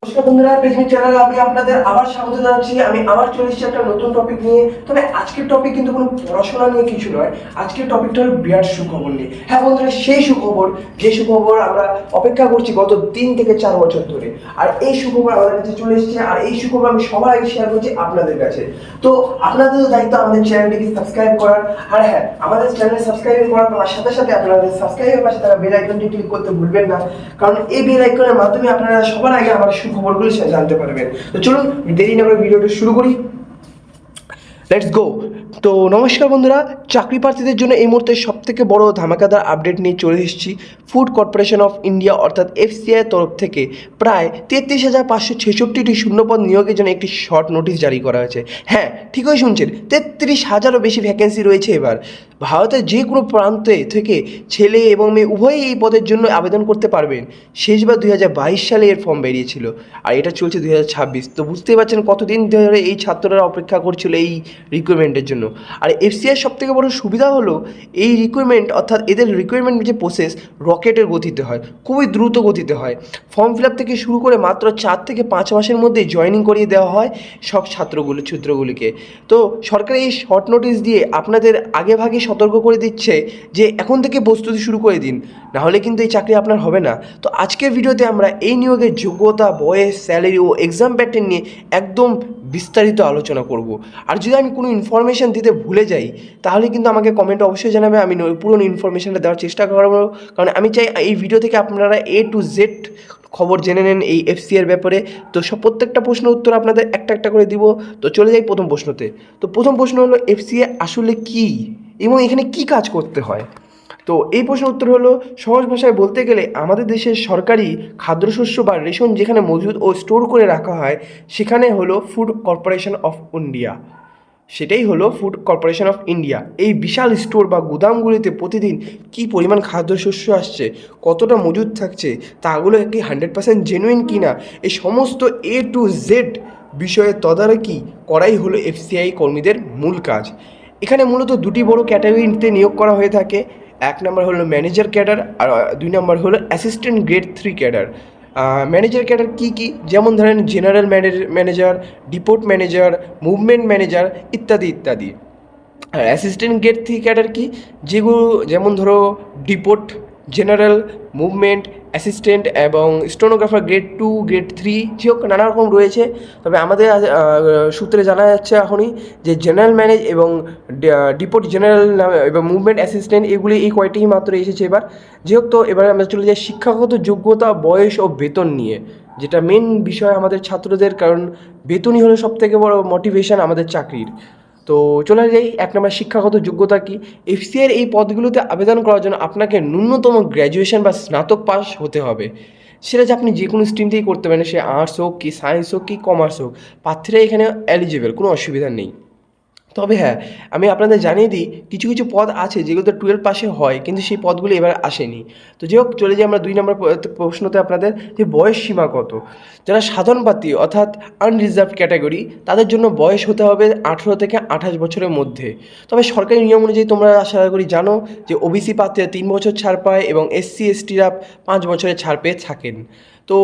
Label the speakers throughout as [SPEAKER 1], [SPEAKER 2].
[SPEAKER 1] নমস্কার বন্ধুরা, পেজমি চ্যানেলে আমি আপনাদের আবার স্বাগত জানাচ্ছি। আমি আবার চলে এসেছি একটা নতুন টপিক নিয়ে। তবে আজকের টপিক কিন্তু কোনো পড়াশোনা নিয়ে কিছু নয়। আজকের টপিকটা হলো বিরাট সুখবর নিয়ে। হ্যাঁ বন্ধুরা, সেই সুখবর যে সুখবর আমরা অপেক্ষা করছি গত 3 থেকে 4 বছর ধরে। আর এই সুখবর আমাদের কাছে চলে এসেছে, আর এই সুখবর আমি সবার আগে শেয়ার করছি আপনাদের কাছে। তো আপনাদের দায়িত্ব আমাদের চ্যানেলটিকে সাবস্ক্রাইব করার। আর হ্যাঁ, আমাদের চ্যানেল সাবস্ক্রাইব করার সাথে সাথে আপনাদের সাবস্ক্রাইবের পাশে থাকা বেল আইকনটি ক্লিক করতে ভুলবেন না, কারণ এই বেল আইকনের মাধ্যমে আপনারা সবার আগে আমার সুখবরগুলো জানতে পারবেন। তো চলুন দেরি না করে ভিডিওটা শুরু করি। Let's go. তো নমস্কার বন্ধুরা, চাকরি প্রার্থীদের জন্য এই মুহূর্তে সবথেকে বড় ধামাকাদার আপডেট নিয়ে চলে এসেছি। ফুড কর্পোরেশন অফ ইন্ডিয়া অর্থাৎ এফসিআই তরফ থেকে প্রায় 33,566টি শূন্যপদ নিয়োগের জন্য একটি শর্ট নোটিশ জারি করা হয়েছে। হ্যাঁ, ঠিকই শুনছেন, 33,000-এরও বেশি ভ্যাকেন্সি রয়েছে। এবার ভারতের যে কোনো প্রান্তে থেকে ছেলে এবং মেয়ে উভয়ই এই পদের জন্য আবেদন করতে পারবেন। শেষবার 2022 সালে এর ফর্ম বেরিয়েছিল, আর এটা চলছে 2026। তো বুঝতেই পারছেন কতদিন ধরে এই ছাত্ররা অপেক্ষা করছিল এই রিক্রুটমেন্টের জন্য। আর এফসিআই সবথেকে বড় সুবিধা হলো এই রিক্রুটমেন্ট, অর্থাৎ এদের রিক্রুটমেন্ট যে প্রসেস রকেটের গতিতে হয়, খুবই দ্রুত গতিতে হয়। ফর্ম ফিল আপ থেকে শুরু করে মাত্র 4 থেকে 5 মাসের মধ্যে জয়েনিং করিয়ে দেওয়া হয় সব ছাত্রগুলিকে। তো সরকার এই শর্ট নোটিশ দিয়ে আপনাদের আগে ভাগে সতর্ক করে দিচ্ছে যে এখন থেকে প্রস্তুতি শুরু করে দিন, নাহলে কিন্তু এই চাকরি আপনার হবে না। তো আজকের ভিডিওতে আমরা এই নিয়োগের যোগ্যতা, বয়স, স্যালারি ও এক্সাম প্যাটার্ন নিয়ে একদম বিস্তারিত আলোচনা করব। আর যদি আমি কোনো ইনফরমেশান দিতে ভুলে যাই তাহলে কিন্তু আমাকে কমেন্টে অবশ্যই জানাবে, আমি পুরো ইনফরমেশানটা দেওয়ার চেষ্টা করবো। কারণ আমি চাই এই ভিডিও থেকে আপনারা A to Z খবর জেনে নেন এই এফসিআর ব্যাপারে। তো প্রত্যেকটা প্রশ্নের উত্তর আপনাদের একটা একটা করে দিব। তো চলে যাই প্রথম প্রশ্নতে। তো প্রথম প্রশ্ন হলো এফসিআই আসলে কী এবং এখানে কি কাজ করতে হয়। তো এই প্রশ্নের উত্তর হলো, সহজ ভাষায় বলতে গেলে আমাদের দেশের সরকারি খাদ্যশস্য বা রেশন যেখানে মজুদ ও স্টোর করে রাখা হয় সেখানে হলো ফুড কর্পোরেশন অফ ইন্ডিয়া। সেটাই হলো ফুড কর্পোরেশন অফ ইন্ডিয়া। এই বিশাল স্টোর বা গুদামগুলিতে প্রতিদিন কী পরিমাণ খাদ্যশস্য আসছে, কতটা মজুদ থাকছে, তাগুলো কি 100% জেনুইন কি না, এই সমস্ত A to Z বিষয়ে তদারকি করাই হলো এফসিআই কর্মীদের মূল কাজ। এখানে মূলত দুটি বড় ক্যাটাগরিতে নিয়োগ করা হয়ে থাকে। এক নম্বর হলো ম্যানেজার ক্যাডার, আর 2 নম্বর হলো assistant grade 3 cadre. Manager cadre কী কী, যেমন ধরেন general manager, depot manager, movement manager ইত্যাদি ইত্যাদি। আর অ্যাসিস্ট্যান্ট গ্রেড 3 ক্যাডার কি, যেগুলো যেমন ধরো ডিপোর্ট, জেনারেল, মুভমেন্ট, অ্যাসিস্ট্যান্ট এবং স্টেনোগ্রাফার গ্রেড 2, গ্রেড 3, যে হোক নানা রকম রয়েছে। তবে আমাদের সূত্রে জানা যাচ্ছে এখনই যে জেনারেল ম্যানেজ এবং ডিপোর্ট জেনারেল এবং মুভমেন্ট অ্যাসিস্ট্যান্ট এই কয়টিই মাত্র এসেছে এবার। যে হোক, তো এবার আমরা চলে যাই শিক্ষাগত যোগ্যতা, বয়স ও বেতন নিয়ে, যেটা মেন বিষয় আমাদের ছাত্রদের, কারণ বেতনই হলো সবথেকে বড় মোটিভেশন আমাদের চাকরির। তো চলে যাই 1 নম্বর, শিক্ষাগত যোগ্যতা কি। এফসিআইয়ের এই পদগুলোতে আবেদন করার জন্য আপনাকে ন্যূনতম গ্র্যাজুয়েশন বা স্নাতক পাস হতে হবে। সেটা যে আপনি যে কোনো স্ট্রিম থেকেই করতে পারেন, সে আর্টস হোক কি সায়েন্স হোক কি কমার্স হোক, প্রার্থীরা এখানে এলিজিবল, কোনো অসুবিধা নেই। তবে হ্যাঁ, আমি আপনাদের জানিয়ে দিই কিছু কিছু পদ আছে যেগুলোতে 12 পাশে হয়, কিন্তু সেই পদগুলো এবার আসেনি। তো যাই হোক, চলে যাই আমরা 2 নম্বর প্রশ্নতে আপনাদের, যে বয়স সীমা কত। যারা সাধারণ প্রার্থী অর্থাৎ আনরিজার্ভ ক্যাটাগরি, তাদের জন্য বয়স হতে হবে 18 থেকে 28 বছরের মধ্যে। তবে সরকারি নিয়ম অনুযায়ী তোমরা আশা করি জানো যে ওবিসি প্রার্থীরা 3 বছর ছাড় পায় এবং SC STরা 5 বছরের ছাড় পেয়ে থাকেন। তো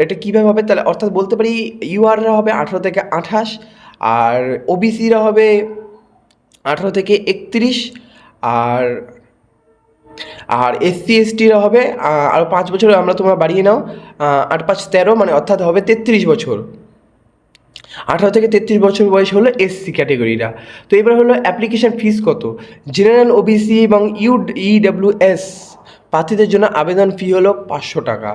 [SPEAKER 1] এটা কীভাবে হবে তাহলে, অর্থাৎ বলতে পারি ইউআররা হবে 18 থেকে 28, আর ওবিসিরা হবে 18 থেকে 31, আর আর SC STরা হবে আরও 5 বছর তোমরা বাড়িয়ে নাও, 8 5 13, মানে অর্থাৎ হবে 33 বছর। 18 থেকে 33 বছর বয়স হলো SC ক্যাটেগরিরা। তো এবার হলো অ্যাপ্লিকেশান ফিস কত। জেনারেল, ওবিসি এবং EWS প্রার্থীদের জন্য আবেদন ফি হলো 500 টাকা।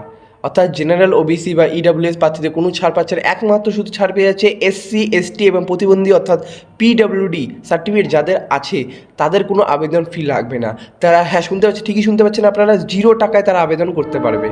[SPEAKER 1] অর্থাৎ জেনারেল, ওবিসি বা EWS প্রার্থীদের কোনো ছাড় পাচ্ছে না, একমাত্র শুধু ছাড় পেয়ে যাচ্ছে SC ST এবং প্রতিবন্ধী অর্থাৎ PWD সার্টিফিকেট যাদের আছে তাদের কোনো আবেদন ফি লাগবে না। তারা, হ্যাঁ শুনতে পাচ্ছেন, ঠিকই শুনতে পাচ্ছেন আপনারা, 0 টাকায় তারা আবেদন করতে পারবে।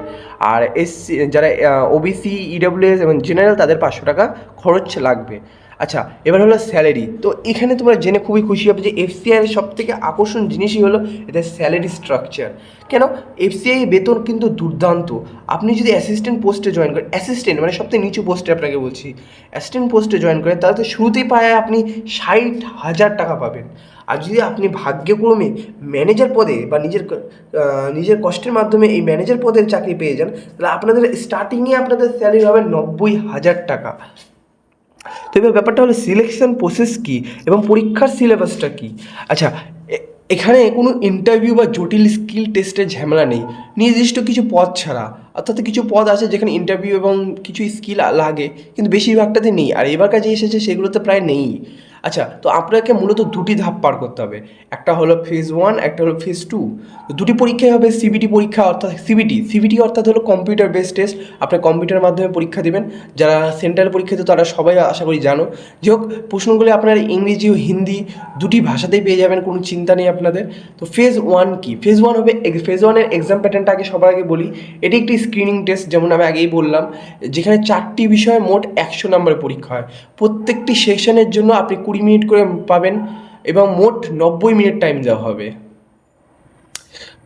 [SPEAKER 1] আর SC যারা OBC, EWS এবং জেনারেল, তাদের 500 টাকা খরচ লাগবে। আচ্ছা, এবার হলো স্যালারি। তো এখানে তোমরা জেনে খুবই খুশি হবে যে এফসিআই এর সব থেকে আকর্ষণ জিনিসই হলো এদের স্যালারি স্ট্রাকচার। কেন? এফসিআই বেতন কিন্তু দুর্দান্ত। আপনি যদি অ্যাসিস্ট্যান্ট পোস্টে জয়েন করেন, অ্যাসিস্ট্যান্ট মানে সবথেকে নিচু পোস্টে আপনাকে বলছি, অ্যাসিস্ট্যান্ট পোস্টে জয়েন করেন, তাহলে তো শুরুতেই পায় আপনি 60,000 টাকা পাবেন। আর যদি আপনি ভাগ্যক্রমে ম্যানেজার পদে বা নিজের কষ্টের মাধ্যমে এই ম্যানেজার পদের চাকরি পেয়ে যান, তাহলে আপনাদের স্টার্টিংয়ে আপনাদের স্যালারি হবে 90,000 টাকা। তো এবার ব্যাপারটা হলো সিলেকশন প্রসেস কী এবং পরীক্ষার সিলেবাসটা কী। আচ্ছা, এখানে কোনো ইন্টারভিউ বা জটিল স্কিল টেস্টের ঝামেলা নেই, নির্দিষ্ট কিছু পদ ছাড়া। অর্থাৎ কিছু পদ আছে যেখানে ইন্টারভিউ এবং কিছু স্কিল লাগে, কিন্তু বেশিরভাগটাতে নেই, আর এবার কাজে এসেছে সেগুলোতে প্রায় নেই। আচ্ছা, তো আপনাকে মূলত দুটি ধাপ পার করতে হবে, একটা হলো ফেজ 1, একটা হলো ফেজ 2। তো দুটি পরীক্ষাই হবে সিবিটি পরীক্ষা, অর্থাৎ সিবিটি অর্থাৎ হলো কম্পিউটার বেসড টেস্ট। আপনি কম্পিউটারের মাধ্যমে পরীক্ষা দেবেন। যারা সেন্ট্রাল পরীক্ষা দিত তারা সবাই আশা করি জানো। যে হোক, প্রশ্নগুলি আপনার ইংরেজি ও হিন্দি দুটি ভাষাতেই পেয়ে যাবেন, কোনো চিন্তা নেই আপনাদের। তো ফেজ 1 কি? ফেজ 1 হবে, ফেজ 1-এর এক্সাম প্যাটার্নটা আগে সবার আগে বলি। এটি একটি স্ক্রিনিং টেস্ট, যেমন আমি আগেই বললাম, যেখানে 4টি বিষয়ে মোট 100 নম্বরের পরীক্ষা হয়। প্রত্যেকটি সেশনের জন্য আপনি 20 মিনিট করে পাবেন এবং মোট 90 মিনিট টাইম দেওয়া হবে।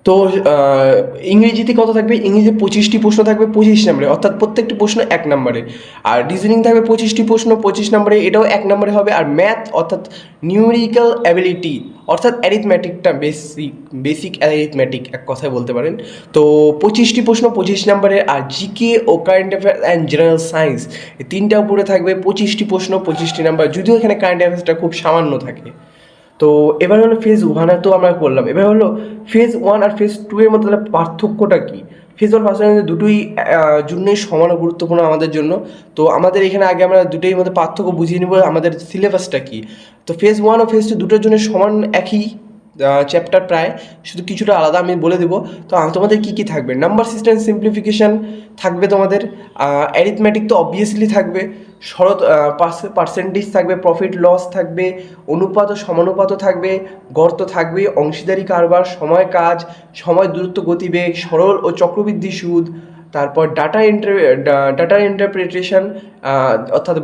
[SPEAKER 1] তো ইংরেজিতে কত থাকবে? ইংরেজিতে 25টি প্রশ্ন থাকবে 25 নম্বরে, অর্থাৎ প্রত্যেকটি প্রশ্ন 1 নম্বরে। আর রিজনিং থাকবে 25টি প্রশ্ন 25 নম্বরে, এটাও 1 নম্বরে হবে। আর ম্যাথ অর্থাৎ নিউমেরিক্যাল অ্যাবিলিটি অর্থাৎ অ্যারিথমেটিকটা বেসিক অ্যারিথমেটিক এক কথায় বলতে পারেন। তো 25টি প্রশ্ন 25 নম্বরে। আর জিকে ও current affairs and general science, এই তিনটা উপরে থাকবে 25টি প্রশ্ন 25টি নাম্বার, যদিও এখানে কারেন্ট অ্যাফেয়ার্সটা খুব সামান্য থাকে। তো এবার হলো ফেজ 1 তো আমরা করলাম। এবার হলো ফেজ 1 আর ফেজ 2 এর মধ্যে তাহলে পার্থক্যটা কী? ফেজ 1 ফার্স্ট দুটোই জন্যই সমান গুরুত্বপূর্ণ আমাদের জন্য। তো আমাদের এখানে আগে আমরা দুটোই মধ্যে পার্থক্য বুঝিয়ে নিব, আমাদের সিলেবাসটা কী। তো ফেজ 1 ও ফেজ 2 দুটোর জন্য সমান একই চ্যাপ্টার, প্রায় শুধু কিছুটা আলাদা আমি বলে দেবো। তো তোমাদের কী কী থাকবে? নাম্বার সিস্টেম সিম্পলিফিকেশান থাকবে তোমাদের, অ্যারিথমেটিক তো অবভিয়াসলি থাকবে, শরৎ পার্সেন্টেজ থাকবে, প্রফিট লস থাকবে, অনুপাত ও সমানুপাতও থাকবে, গর্ত থাকবে, অংশীদারি কারবার, সময় কাজ, সময় দূরত্ব গতিবেগ, সরল ও চক্রবৃদ্ধি সুদ, তারপর ডাটা ইন্টারপ্রিটেশন অর্থাৎ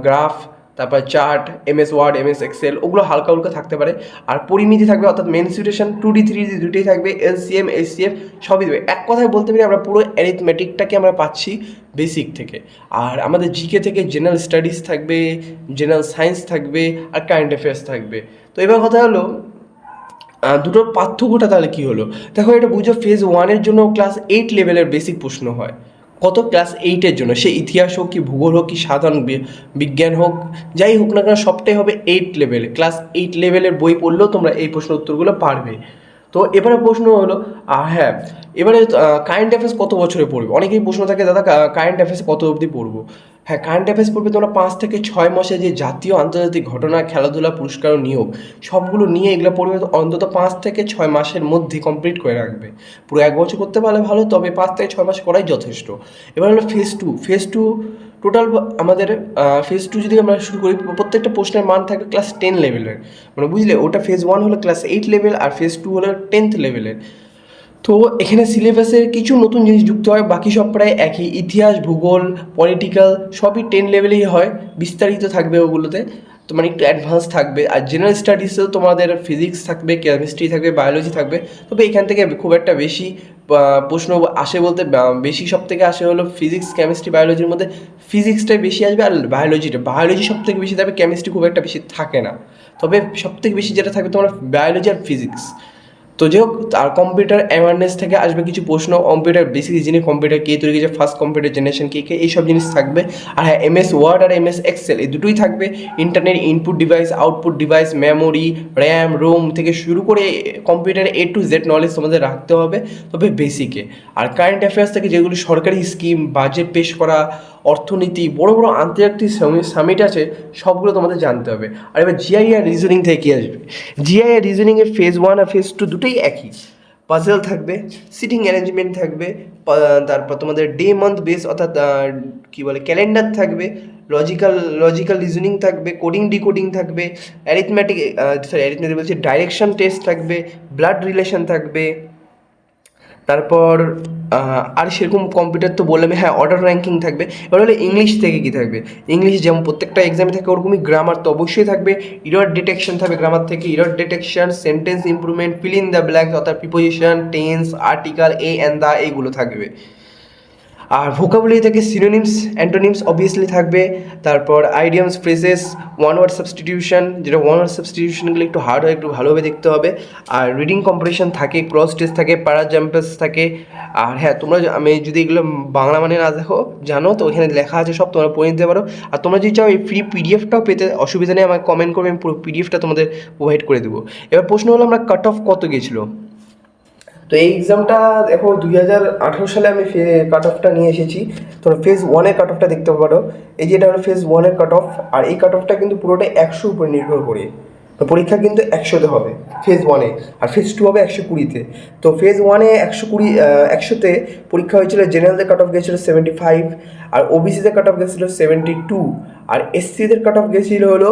[SPEAKER 1] গ্রাফ, তারপর chart, MS word, MS excel, ওগুলো হালকা হালকা থাকতে পারে। আর পরিমিতি থাকবে, অর্থাৎ মেনসুরেশন 2D 3D দুটোই থাকবে, এলসিএম এইচসিএফ সবই দেবে। এক কথায় বলতে পারি আমরা পুরো অ্যারিথমেটিকটাকে আমরা পাচ্ছি বেসিক থেকে। আর আমাদের জিকে থেকে জেনারেল স্টাডিজ থাকবে, জেনারেল সায়েন্স থাকবে, আর কারেন্ট অ্যাফেয়ার্স থাকবে। তো এবার কথা হলো দুটোর পার্থক্যটা তাহলে কী হলো? দেখো, এটা বুঝো, ফেজ 1-এর জন্য ক্লাস 8 লেভেলের বেসিক প্রশ্ন হয়। কত? ক্লাস 8-এর জন্য, সে ইতিহাস হোক কি ভূগোল হোক কি সাধারণ বিজ্ঞান হোক, যাই হোক না কেন সবটাই হবে 8 লেভেল। ক্লাস 8 লেভেলের বই পড়লেও তোমরা এই প্রশ্ন উত্তরগুলো পারবে। তো এবারে প্রশ্ন হলো, হ্যাঁ, এবারে কারেন্ট অ্যাফেয়ার্স কত বছরে পড়বে? অনেকেই প্রশ্ন থাকে, দাদা কারেন্ট অ্যাফেয়ার্স কত অবধি পড়বো? হ্যাঁ, কারেন্ট অ্যাফেয়ার্স পড়বে তোমরা 5 থেকে 6 মাসে যে জাতীয় আন্তর্জাতিক ঘটনা, খেলাধুলা, পুরস্কার ও নিয়োগ সবগুলো নিয়ে এগুলো পড়বে। অন্তত 5 থেকে 6 মাসের মধ্যে কমপ্লিট করে রাখবে। পুরো 1 বছর করতে পারলে ভালো, তবে 5 থেকে 6 মাস করাই যথেষ্ট। এবার হলো ফেজ টু টোটাল আমাদের ফেজ 2 যদি আমরা শুরু করি, প্রত্যেকটা প্রশ্নের মান থাকবে ক্লাস 10 লেভেলের, মানে বুঝলে, ওটা ফেজ 1 হলো ক্লাস 8 লেভেল আর ফেজ 2 হলো 10th লেভেলের। তো এখানে সিলেবাসের কিছু নতুন জিনিস যুক্ত হয়, বাকি সব প্রায় একই। ইতিহাস, ভূগোল, পলিটিক্যাল সবই 10 লেভেলেই হয়, বিস্তারিত থাকবে ওগুলোতে, তো মানে একটু অ্যাডভান্স থাকবে। আর জেনারেল স্টাডিজেও তোমাদের ফিজিক্স থাকবে, কেমিস্ট্রি থাকবে, বায়োলজি থাকবে। তবে এখান থেকে খুব একটা বেশি প্রশ্ন আসে বলতে, বেশি সব থেকে আসে হলো ফিজিক্স, কেমিস্ট্রি, বায়োলজির মধ্যে ফিজিক্সটাই বেশি আসবে, আর বায়োলজি সব থেকে বেশি থাকবে, কেমিস্ট্রি খুব একটা বেশি থাকে না। তবে সব থেকে বেশি যেটা থাকবে তোমার বায়োলজি আর ফিজিক্স। তো যাই হোক, আর কম্পিউটার অ্যাওয়ারনেস থেকে আসবে কিছু প্রশ্ন, কম্পিউটার বেসিক জিনিস, কম্পিউটার কে তৈরি করেছে, ফার্স্ট কম্পিউটার জেনারেশন কে, এইসব জিনিস থাকবে। আর হ্যাঁ, এমএস ওয়ার্ড আর এমএস এক্সেল এই দুটোই থাকবে। Internet input device, output device, memory, RAM, ROM থেকে শুরু করে কম্পিউটারে A to Z নলেজ তোমাদের রাখতে হবে, তবে বেসিকে। আর কারেন্ট অ্যাফেয়ার্স থেকে যেগুলি সরকারি স্কিম, বাজেট পেশ করা, অর্থনীতি, বড় বড় আন্তর্জাতিক সামিট আছে, সবগুলো তোমাদের জানতে হবে। আর এবার জিআই আর রিজনিং থেকে কী আসবে? জিআই আর রিজনিংয়ের ফেজ 1 আর ফেজ 2 দুটোই একই। পাজেল থাকবে, সিটিং অ্যারেঞ্জমেন্ট থাকবে, তারপর তোমাদের ডে মান্থ বেস অর্থাৎ কী বলে ক্যালেন্ডার থাকবে, লজিক্যাল রিজনিং থাকবে, কোডিং ডিকোডিং থাকবে, অ্যারিথমেটিক বলছি ডাইরেকশন টেস্ট থাকবে, ব্লাড রিলেশন থাকবে, তারপর আর সেরকম কম্পিউটার তো বললাম, হ্যাঁ অর্ডার র্যাঙ্কিং থাকবে। এবার হলো ইংলিশ থেকে কী থাকবে, ইংলিশ যেমন প্রত্যেকটা এক্সামে থাকে ওরকমই গ্রামার তো অবশ্যই থাকবে, ইরর ডিটেকশন থাকবে গ্রামার থেকে, error detection, sentence improvement, fill in the blanks অর্থাৎ preposition, tense, article, a and the, এইগুলো থাকবে। আর ভোকাবুলারি থেকে সিনোনিমস, অ্যান্টোনিমস অবভিয়াসলি থাকবে। তারপর idioms, phrases, one word substitution, যেটা ওয়ান ওয়ার্ড সাবস্টিটিউশনগুলো একটু হার্ড হয়, একটু ভালোভাবে দেখতে হবে। আর রিডিং কম্পিটিশন থাকে, ক্রস টেস্ট থাকে, প্যারা জাম্পার্স থাকে। আর হ্যাঁ তোমরা আমি যদি এগুলো বাংলা মানে না দেখো জানো তো ওখানে লেখা আছে সব, তোমরা পড়ে নিতে পারো। আর তোমরা যদি চাও এই ফ্রি পিডিএফটাও পেতে অসুবিধা নেই, আমাকে কমেন্ট করবে, আমি পুরো পিডিএফটা তোমাদের প্রোভাইড করে দেবো। এবার প্রশ্ন হলো আমরা কাট অফ কত গেছিলো। তো এই এক্সামটা দেখো 2018 সালে আমি কাট অফটা নিয়ে এসেছি। তোমরা ফেজ 1-এর কাট অফটা দেখতে পারো, এই যে এটা হলো ফেজ 1-এর কাট অফ। আর এই কাট অফটা কিন্তু পুরোটাই 100 উপরে নির্ভর করে, তো পরীক্ষা কিন্তু 100-তে হবে ফেজ 1-এ, আর ফেজ 2 হবে 120-তে। তো ফেজ 1-এ 100-তে পরীক্ষা হয়েছিল, জেনারেলদের কাট অফ গেছিলো 75, আর ওবিসিদের কাট অফ গেছিলো 72, আর এসসিদের কাট অফ গেছিলো হলো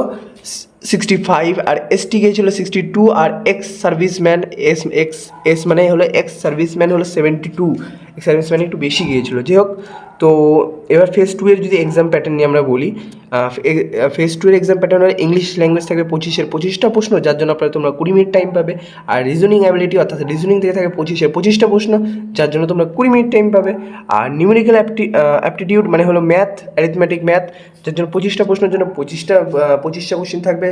[SPEAKER 1] 65, আর এসটি গিয়েছিল 62, আর এক্স সার্ভিসম্যান এস মানে হলো এক্স সার্ভিসম্যান হলো 72, এক্স সার্ভিসম্যান একটু বেশি গিয়েছিলো। যাই হোক, তো এবার ফেজ 2-এর যদি এক্সাম প্যাটার্ন নিয়ে আমরা বলি, ফেজ 2-এর এক্সাম প্যাটার্ন হলো ইংলিশ ল্যাঙ্গুয়েজ থাকবে 25টা প্রশ্ন, যার জন্য আপনারা তোমরা 20 মিনিট টাইম পাবে। আর রিজনিং অ্যাবিলিটি অর্থাৎ রিজনিং থেকে থাকে 25টা প্রশ্ন, যার জন্য তোমরা 20 মিনিট টাইম পাবে। আর নিউমেরিক্যাল অ্যাপটিটিউড মানে হলো ম্যাথ, অ্যারিথমেটিক ম্যাথ, যার জন্য 25টা প্রশ্নের জন্য 25টা কোশ্চেন থাকবে,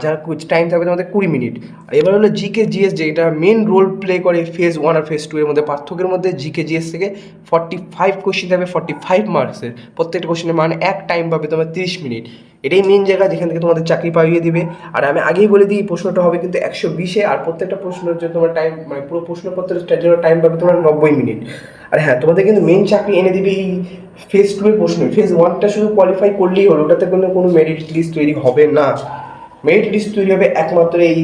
[SPEAKER 1] যার টাইম থাকবে তোমাদের 20 মিনিট। আর এবার হলো জিকে জিএস, যেটা মেন রোল প্লে করে ফেজ 1 আর ফেজ 2 এর মধ্যে পার্থক্যের মধ্যে, জিকে জিএস থেকে 45 কোশ্চেন থাকবে, 45 মার্কসের, প্রত্যেকটা কোশ্চেনের মান এক টাইম পাবে তোমার 30 মিনিট। এটাই মেন জায়গা যেখান থেকে তোমাদের চাকরি পাইয়ে দিবে। আর আমি আগেই বলে দিই প্রশ্নটা হবে কিন্তু 120-এ, আর প্রত্যেকটা প্রশ্নের জন্য তোমার টাইম মানে পুরো প্রশ্নপত্রের জন্য টাইম পাবে তোমার 90 মিনিট। আর হ্যাঁ তোমাদের কিন্তু মেন চাকরি এনে দিবে এই ফেজ 2-এর প্রশ্ন। ফেজ 1টা শুধু কোয়ালিফাই করলেই হলো, ওটাতে কোনো মেরিট লিস্ট তৈরি হবে না। মেরিট লিস্ট তৈরি হবে একমাত্র এই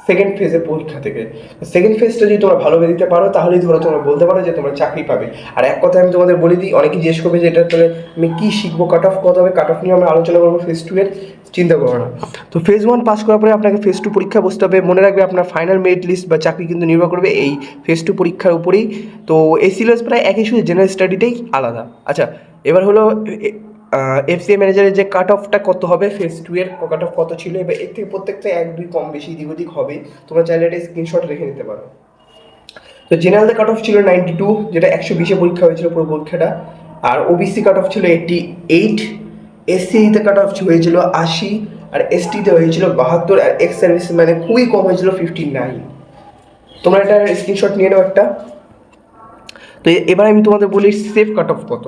[SPEAKER 1] সেকেন্ড ফেজের পরীক্ষা থেকে। সেকেন্ড ফেজটা যদি তোমরা ভালোভাবে দিতে পারো তাহলেই ধরো তোমরা বলতে পারো যে তোমরা চাকরি পাবে। আর এক কথা আমি তোমাদের বলে দিই, অনেকেই জিজ্ঞেস করবে যে এটা তাহলে আমি কী শিখবো, কাট অফ কত হবে, কাট অফ নিয়ে আমরা আলোচনা করবো ফেজ 2-এর, চিন্তা করো না। তো ফেজ 1 পাস করার পরে আপনাকে ফেজ 2 পরীক্ষা বসতে হবে। মনে রাখবে আপনার ফাইনাল মেরিট লিস্ট বা চাকরি কিন্তু নির্ভর করবে এই ফেজ 2 পরীক্ষার উপরেই। তো এই সিলেবাস প্রায় একই, শুধু জেনারেল স্টাডিটাই আলাদা। আচ্ছা, এবার হলো এফসিএ ম্যানেজারের যে কাট অফটা কত হবে, ফেজ 2-এর কাট অফ কত ছিল, এবার এর থেকে প্রত্যেকটা 1-2 কম বেশি দিক ওদিক হবে, তোমরা চাইলে এটা স্ক্রিনশট রেখে নিতে পারো। তো জেনারেলদের কাট অফ ছিল 92, যেটা 120-এ পরীক্ষা হয়েছিল পুরো পরীক্ষাটা। আর ওবিসি কাট অফ ছিল 88, এসসিতে কাট অফ হয়েছিল 80, আর এসটিতে হয়েছিল 72, আর এক্স সার্ভিস মানে খুবই কম হয়েছিল 59। তোমরা এটা স্ক্রিনশট নিয়ে নাও একটা। তো এবার আমি তোমাদের বলি সেফ কাট অফ কত।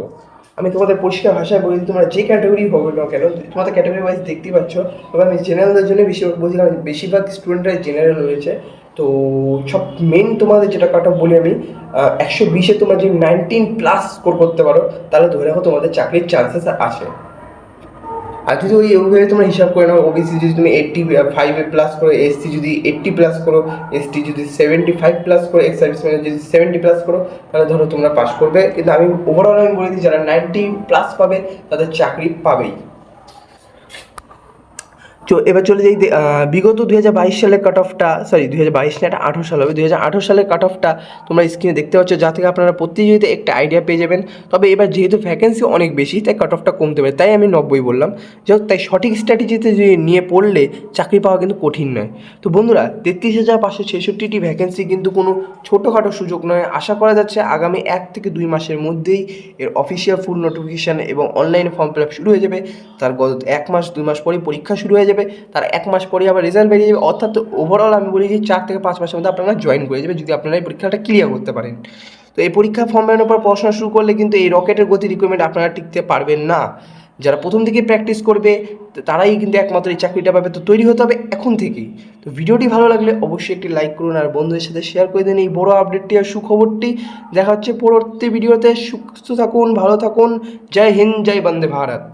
[SPEAKER 1] আমি তোমাদের পরিষ্কার ভাষায় বলি, তোমরা যে ক্যাটাগরি হবে না কেন, তোমাদের ক্যাটাগরি ওয়াইজ দেখতেই পাচ্ছ। তবে আমি জেনারেলদের জন্য বেশিরভাগ বলছিলাম, বেশিরভাগ স্টুডেন্টরাই জেনারেল রয়েছে। তো সব মেন তোমাদের যেটা কাট অফ বলি আমি, 120-এ তোমরা যদি 19+ স্কোর করতে পারো তাহলে ধরে রাখো তোমাদের চাকরির চান্সেস আছে। আর যদি ওইভাবে তোমরা হিসাব করে নাও, ওবিসি যদি তুমি 85+ করো, এসসি যদি 80+ করো, এসটি যদি 75+ করো, এক্স সার্ভিসম্যান যদি 70+ করো, তাহলে ধরো তোমরা পাস করবে। কিন্তু আমি ওভারঅল আমি বলে দিই, যারা 90+ পাবে তাদের চাকরি পাবেই। এবার চলে যাই বিগত 2022 সালের কাট অফটা, সরি 2022 না, এটা 18 সাল হবে। 2018 সালের কাট অফটা তোমরা স্ক্রিনে দেখতে পাচ্ছ, যা থেকে আপনারা প্রতিযোগিতায় একটা আইডিয়া পেয়ে যাবেন। তবে এবার যেহেতু ভ্যাকেন্সি অনেক বেশি, তাই কাট অফটা কমতে পারে, তাই আমি 90 বললাম। যাই হোক, তাই সঠিক স্ট্র্যাটেজিতে যদি নিয়ে পড়লে চাকরি পাওয়া কিন্তু কঠিন নয়। তো বন্ধুরা, 33,566টি ভ্যাকেন্সি কিন্তু কোনো ছোটোখাটো সুযোগ নয়। আশা করা যাচ্ছে আগামী 1 থেকে 2 মাসের মধ্যেই এর অফিসিয়াল ফুল নোটিফিকেশান এবং অনলাইনে ফর্ম ফিল আপ শুরু হয়ে যাবে। তার গত 1 মাস 2 মাস পরেই পরীক্ষা শুরু হয়ে যাবে, তার 1 মাস পরে আবার রেজাল্ট বেরিয়ে যাবে। অর্থাৎ ওভারঅল আমি বলি যে 4 থেকে 5 মাসের মধ্যে আপনারা জয়েন করে যাবে, যদি আপনারা এই পরীক্ষাটা ক্লিয়ার করতে পারেন। তো এই পরীক্ষা ফর্ম বেরোনোর পর পড়াশোনা শুরু করলে কিন্তু এই রকেটের গতি রিকোয়ারমেন্ট আপনারা টিকতে পারবেন না। যারা প্রথম থেকে প্র্যাকটিস করবে তারাই কিন্তু একমাত্র এই চাকরিটা পাবে। তো তৈরি হতে হবে এখন থেকেই। তো ভিডিওটি ভালো লাগলে অবশ্যই একটি লাইক করুন আর বন্ধুদের সাথে শেয়ার করে দিন এই বড় আপডেটটি আর সুখবরটি। দেখা হচ্ছে পরবর্তী ভিডিওতে। সুস্থ থাকুন, ভালো থাকুন। জয় হিন্দ, জয় বন্দে ভারত।